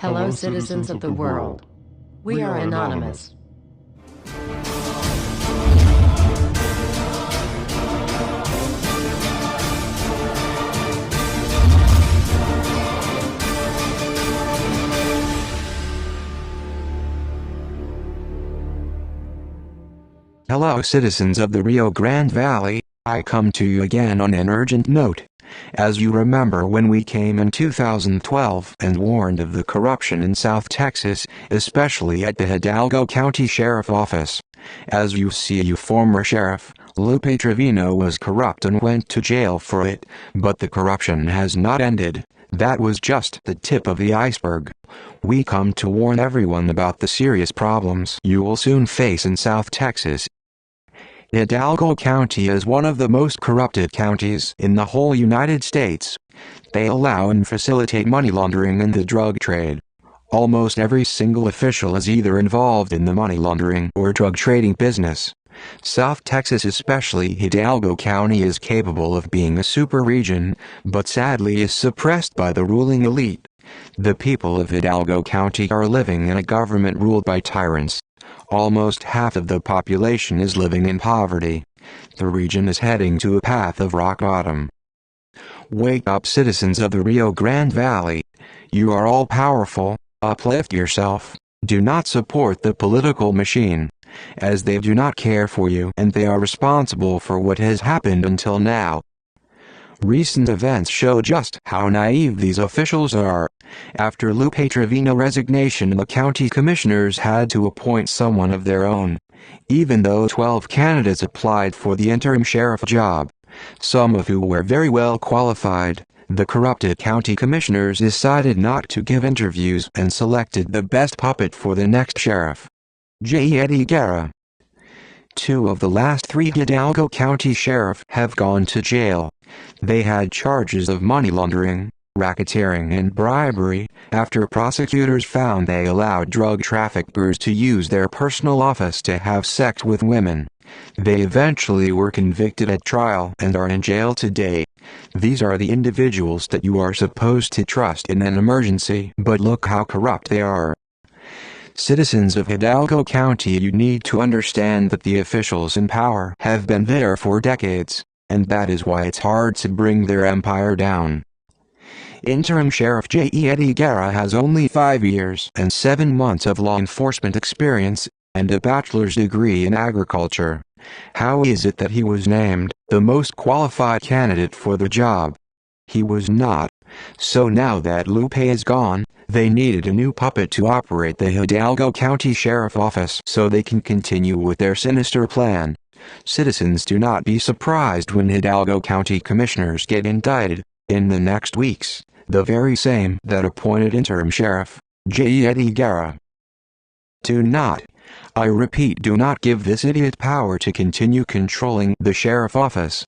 Hello, citizens of the world. We are anonymous. Hello, citizens of the Rio Grande Valley. I come to you again on an urgent note. As you remember when we came in 2012 and warned of the corruption in South Texas, especially at the Hidalgo County Sheriff Office. As you see, former sheriff, Lupe Trevino, was corrupt and went to jail for it, but the corruption has not ended. That was just the tip of the iceberg. We come to warn everyone about the serious problems you will soon face in South Texas. Hidalgo County is one of the most corrupted counties in the whole United States. They allow and facilitate money laundering and the drug trade. Almost every single official is either involved in the money laundering or drug trading business. South Texas, especially Hidalgo County, is capable of being a super region, but sadly is suppressed by the ruling elite. The people of Hidalgo County are living in a government ruled by tyrants. Almost half of the population is living in poverty. The region is heading to a path of rock bottom. Wake up, citizens of the Rio Grande Valley. You are all powerful. Uplift yourself. Do not support the political machine, as they do not care for you and they are responsible for what has happened until now. Recent events show just how naive these officials are. After Lupe Trevino's resignation, the county commissioners had to appoint someone of their own, even though 12 candidates applied for the interim sheriff job, some of who were very well qualified. The corrupted county commissioners decided not to give interviews and selected the best puppet for the next sheriff, Eddie Guerra. 2 of the last 3 Hidalgo County sheriffs have gone to jail. They had charges of money laundering, racketeering and bribery, after prosecutors found they allowed drug traffickers to use their personal office to have sex with women. They eventually were convicted at trial and are in jail today. These are the individuals that you are supposed to trust in an emergency, but look how corrupt they are. Citizens of Hidalgo County, you need to understand that the officials in power have been there for decades, and that is why it's hard to bring their empire down. Interim Sheriff Eddie Guerra has only 5 years and 7 months of law enforcement experience, and a bachelor's degree in agriculture. How is it that he was named the most qualified candidate for the job? He was not. So now that Lupe is gone, they needed a new puppet to operate the Hidalgo County Sheriff Office so they can continue with their sinister plan. Citizens, do not be surprised when Hidalgo County commissioners get indicted in the next weeks, the very same that appointed interim sheriff Eddie Guerra. Do not, I repeat, do not give this idiot power to continue controlling the sheriff office.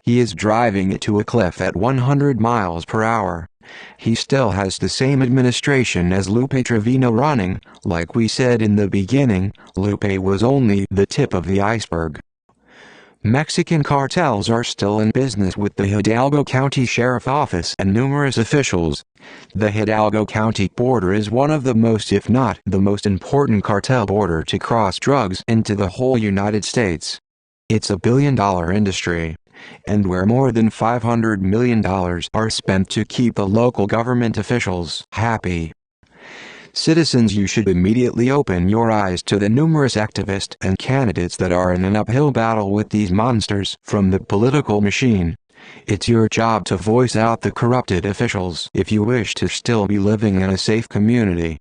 He is driving it to a cliff at 100 miles per hour. He still has the same administration as Lupe Trevino running. Like we said in the beginning, Lupe was only the tip of the iceberg. Mexican cartels are still in business with the Hidalgo County Sheriff Office and numerous officials. The Hidalgo County border is one of the most, if not the most important cartel border to cross drugs into the whole United States. It's a billion-dollar industry, and where more than $500 million are spent to keep the local government officials happy. Citizens, you should immediately open your eyes to the numerous activists and candidates that are in an uphill battle with these monsters from the political machine. It's your job to voice out the corrupted officials if you wish to still be living in a safe community.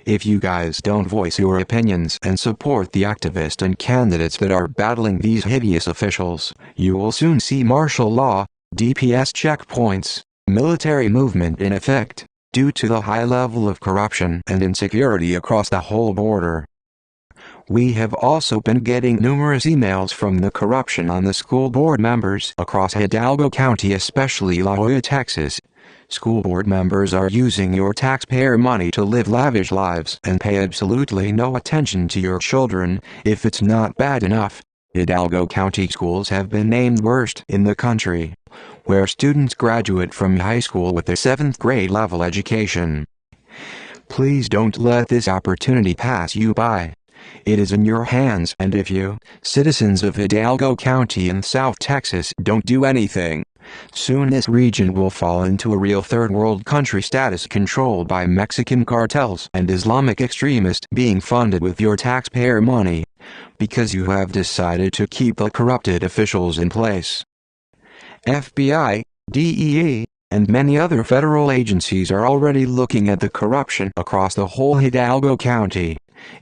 If you guys don't voice your opinions and support the activists and candidates that are battling these hideous officials, you will soon see martial law, DPS checkpoints, military movement in effect, due to the high level of corruption and insecurity across the whole border. We have also been getting numerous emails from the corruption on the school board members across Hidalgo County, especially La Joya, Texas. School board members are using your taxpayer money to live lavish lives and pay absolutely no attention to your children. If it's not bad enough, Hidalgo County schools have been named worst in the country, where students graduate from high school with a 7th grade level education. Please don't let this opportunity pass you by. It is in your hands, and if you, citizens of Hidalgo County in South Texas, don't do anything, soon this region will fall into a real third world country status controlled by Mexican cartels and Islamic extremists being funded with your taxpayer money, because you have decided to keep the corrupted officials in place. FBI, DEA, and many other federal agencies are already looking at the corruption across the whole Hidalgo County,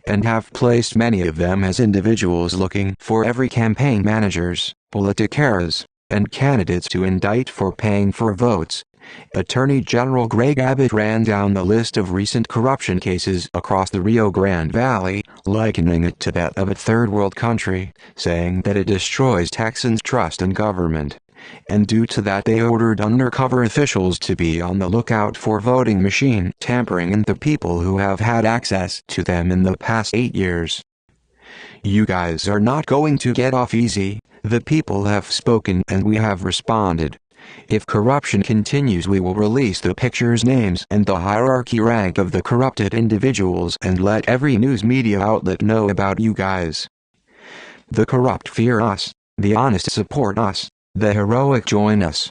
and have placed many of them as individuals looking for every campaign managers, politicaras, and candidates to indict for paying for votes. Attorney General Greg Abbott ran down the list of recent corruption cases across the Rio Grande Valley, likening it to that of a third world country, saying that it destroys Texans' trust in government. And due to that, they ordered undercover officials to be on the lookout for voting machine tampering and the people who have had access to them in the past 8 years. You guys are not going to get off easy. The people have spoken and we have responded. If corruption continues, we will release the pictures, names, and the hierarchy rank of the corrupted individuals and let every news media outlet know about you guys. The corrupt fear us, the honest support us, the heroic join us.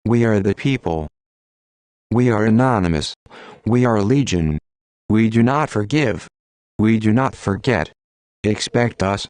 We are the people. We are anonymous. We are legion. We do not forgive. We do not forget. Expect us.